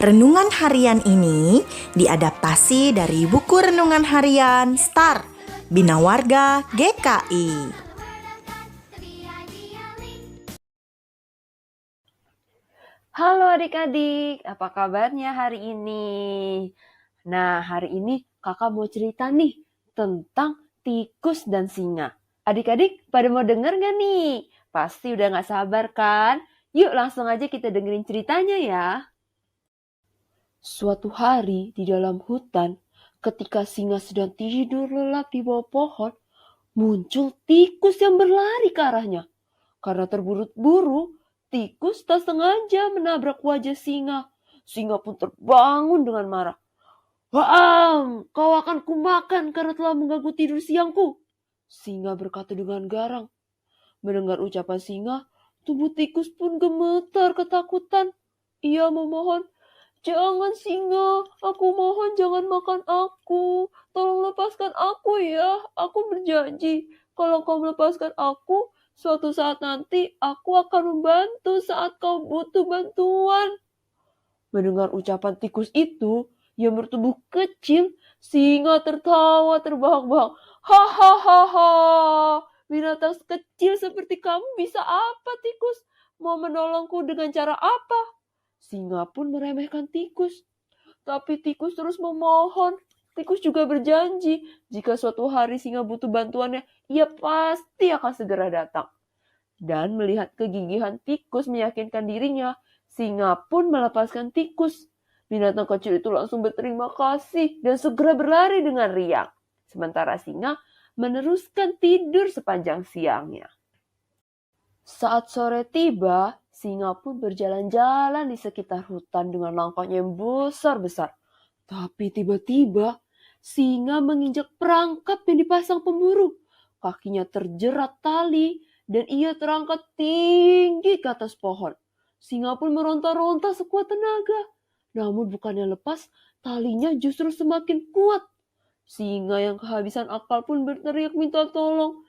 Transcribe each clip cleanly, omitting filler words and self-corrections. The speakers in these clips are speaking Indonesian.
Renungan harian ini diadaptasi dari buku renungan harian Star Bina Warga GKI. Halo adik-adik, apa kabarnya hari ini? Nah, hari ini kakak mau cerita nih tentang tikus dan singa. Adik-adik pada mau denger gak nih? Pasti udah gak sabar kan? Yuk langsung aja kita dengerin ceritanya ya. Suatu hari di dalam hutan, ketika singa sedang tidur lelap di bawah pohon, muncul tikus yang berlari ke arahnya. Karena terburu-buru, tikus tak sengaja menabrak wajah singa. Singa pun terbangun dengan marah. "Waam, kau akan kumakan karena telah mengganggu tidur siangku," singa berkata dengan garang. Mendengar ucapan singa, tubuh tikus pun gemetar ketakutan. Ia memohon, "Jangan singa, aku mohon jangan makan aku. Tolong lepaskan aku ya, aku berjanji. Kalau kau melepaskan aku, suatu saat nanti aku akan membantu saat kau butuh bantuan." Mendengar ucapan tikus itu, yang bertubuh kecil, singa tertawa terbahak-bahak. "Hahaha, binatang kecil seperti kamu bisa apa tikus? Mau menolongku dengan cara apa?" Singa pun meremehkan tikus. Tapi tikus terus memohon. Tikus juga berjanji, jika suatu hari singa butuh bantuannya, ia pasti akan segera datang. Dan melihat kegigihan tikus meyakinkan dirinya, singa pun melepaskan tikus. Binatang kecil itu langsung berterima kasih dan segera berlari dengan riang. Sementara singa meneruskan tidur sepanjang siangnya. Saat sore tiba, singa pun berjalan-jalan di sekitar hutan dengan langkahnya yang besar-besar. Tapi tiba-tiba, singa menginjak perangkap yang dipasang pemburu. Kakinya terjerat tali dan ia terangkat tinggi ke atas pohon. Singa pun meronta-ronta sekuat tenaga. Namun bukannya lepas, talinya justru semakin kuat. Singa yang kehabisan akal pun berteriak minta tolong.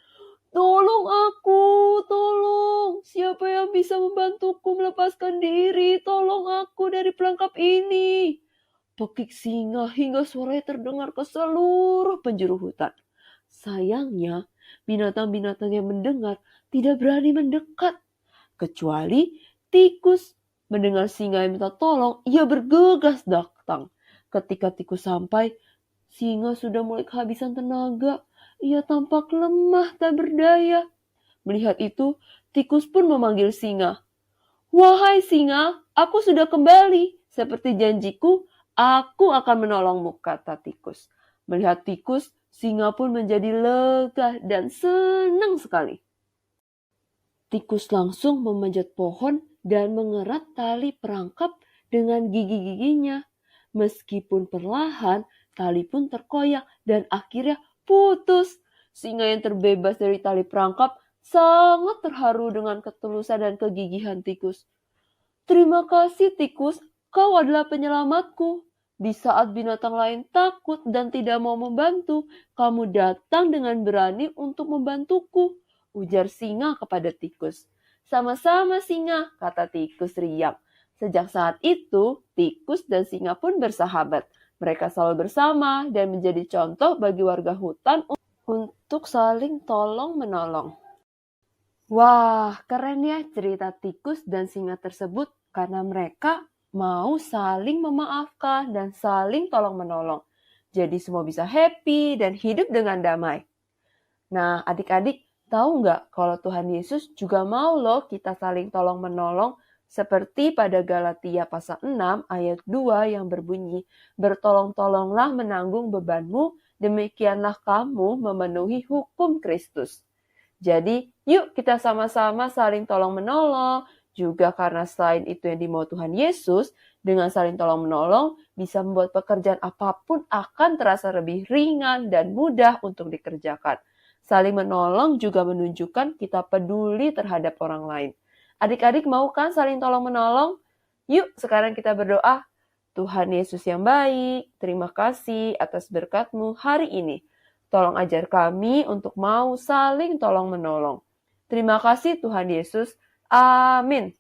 "Tolong aku, tolong. Siapa yang bisa membantuku melepaskan diri? Tolong aku dari perangkap ini." Pekik singa hingga suaranya terdengar ke seluruh penjuru hutan. Sayangnya, binatang-binatang yang mendengar tidak berani mendekat. Kecuali tikus. Mendengar singa yang minta tolong, ia bergegas datang. Ketika tikus sampai, singa sudah mulai kehabisan tenaga. Ia tampak lemah tak berdaya. Melihat itu, tikus pun memanggil singa. "Wahai singa, aku sudah kembali. Seperti janjiku, aku akan menolongmu," kata tikus. Melihat tikus, singa pun menjadi lega dan senang sekali. Tikus langsung memanjat pohon dan mengerat tali perangkap dengan gigi-giginya. Meskipun perlahan, tali pun terkoyak dan akhirnya putus. Singa yang terbebas dari tali perangkap sangat terharu dengan ketulusan dan kegigihan tikus. "Terima kasih tikus, kau adalah penyelamatku. Di saat binatang lain takut dan tidak mau membantu, kamu datang dengan berani untuk membantuku," ujar singa kepada tikus. "Sama-sama singa," kata tikus riang. Sejak saat itu, tikus dan singa pun bersahabat. Mereka selalu bersama dan menjadi contoh bagi warga hutan untuk saling tolong-menolong. Wah, keren ya cerita tikus dan singa tersebut karena mereka mau saling memaafkan dan saling tolong-menolong. Jadi semua bisa happy dan hidup dengan damai. Nah, adik-adik tahu nggak kalau Tuhan Yesus juga mau loh kita saling tolong-menolong seperti pada Galatia pasal 6 ayat 2 yang berbunyi, "Bertolong-tolonglah menanggung bebanmu, demikianlah kamu memenuhi hukum Kristus." Jadi, yuk kita sama-sama saling tolong-menolong. Juga karena selain itu yang dimau Tuhan Yesus, dengan saling tolong-menolong bisa membuat pekerjaan apapun akan terasa lebih ringan dan mudah untuk dikerjakan. Saling menolong juga menunjukkan kita peduli terhadap orang lain. Adik-adik mau kan saling tolong-menolong? Yuk sekarang kita berdoa. Tuhan Yesus yang baik, terima kasih atas berkat-Mu hari ini. Tolong ajar kami untuk mau saling tolong-menolong. Terima kasih Tuhan Yesus. Amin.